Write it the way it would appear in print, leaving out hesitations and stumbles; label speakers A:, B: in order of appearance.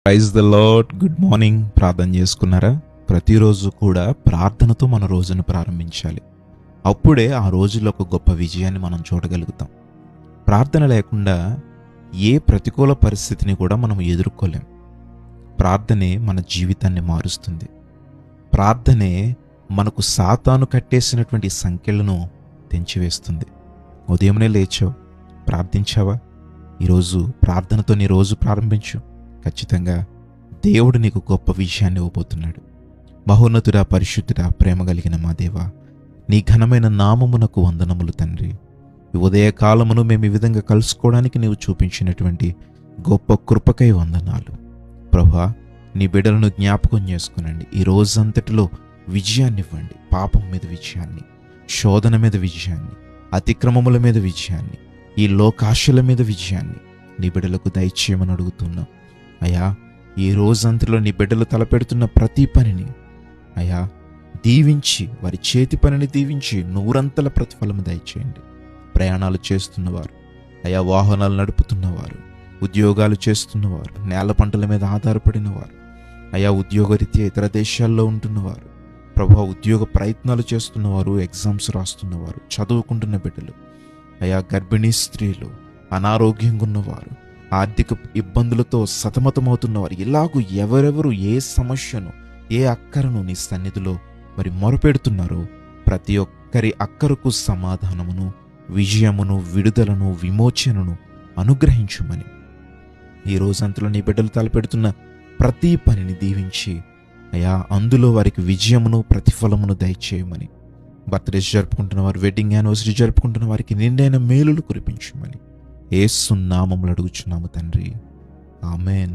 A: Praise the Lord. Good morning. ప్రార్థన చేసుకున్నారా? ప్రతిరోజు కూడా ప్రార్థనతో మన రోజును ప్రారంభించాలి. అప్పుడే ఆ రోజులో ఒక గొప్ప విజయాన్ని మనం చూడగలుగుతాం. ప్రార్థన లేకుండా ఏ ప్రతికూల పరిస్థితిని కూడా మనం ఎదుర్కోలేం. ప్రార్థనే మన జీవితాన్ని మారుస్తుంది. ప్రార్థనే మనకు సాతాను కట్టేసినటువంటి సంఖ్యలను తెంచివేస్తుంది. ఉదయమునే లేచావు, ప్రార్థించావా? ఈరోజు ప్రార్థనతో నీ రోజు ప్రారంభించు. ఖచ్చితంగా దేవుడు నీకు గొప్ప విజయాన్ని ఇవ్వబోతున్నాడు. మహోన్నతుడా, పరిశుద్ధుడా, ప్రేమ కలిగిన మా దేవా, నీ ఘనమైన నామమునకు వందనములు తండ్రి. ఈ ఉదయకాలమును మేము ఈ విధంగా కలుసుకోవడానికి నీవు చూపించినటువంటి గొప్ప కృపకై వందనాలు. ప్రభువా, నీ బిడ్డలను జ్ఞాపకం చేసుకునండి. ఈ రోజంతటిలో విజయాన్ని ఇవ్వండి. పాపం మీద విజయాన్ని, శోధన మీద విజయాన్ని, అతిక్రమముల మీద విజయాన్ని, ఈ లోకాశల మీద విజయాన్ని నీ బిడ్డలకు దయచేయమని అడుగుతున్నాం. అయ్యా, ఈ రోజంతలో నీ బిడ్డలు తలపెడుతున్న ప్రతి పనిని అయ్యా దీవించి, వారి చేతి పనిని దీవించి నూరంతల ప్రతిఫలము దయచేయండి. ప్రయాణాలు చేస్తున్నవారు, అయ్యా వాహనాలు నడుపుతున్నవారు, ఉద్యోగాలు చేస్తున్నవారు, నేల పంటల మీద ఆధారపడిన వారు, అయ్యా ఉద్యోగరీత్యా ఇతర దేశాల్లో ఉంటున్నవారు, ప్రభువా ఉద్యోగ ప్రయత్నాలు చేస్తున్నవారు, ఎగ్జామ్స్ రాస్తున్నవారు, చదువుకుంటున్న బిడ్డలు, అయ్యా గర్భిణీ స్త్రీలు, అనారోగ్యంగా ఉన్నవారు, ఆర్థిక ఇబ్బందులతో సతమతమవుతున్నవారు, ఇలాగూ ఎవరెవరు ఏ సమస్యను, ఏ అక్కరను నీ సన్నిధిలో మరి మొరపెడుతున్నారో ప్రతి ఒక్కరి అక్కరకు సమాధానమును, విజయమును, విడుదలను, విమోచనను అనుగ్రహించుమని ఈ రోజంతలో నీ బిడ్డలు తలపెడుతున్న ప్రతి పనిని దీవించి అయ్యా అందులో వారికి విజయమును, ప్రతిఫలమును దయచేయమని, బర్త్డేస్ జరుపుకుంటున్న వారు, వెడ్డింగ్ యానివర్సరీ జరుపుకుంటున్న వారికి నిండైన మేలులు కురిపించమని యేసు నామములో అడుగుచున్నాము తండ్రి. ఆమేన్.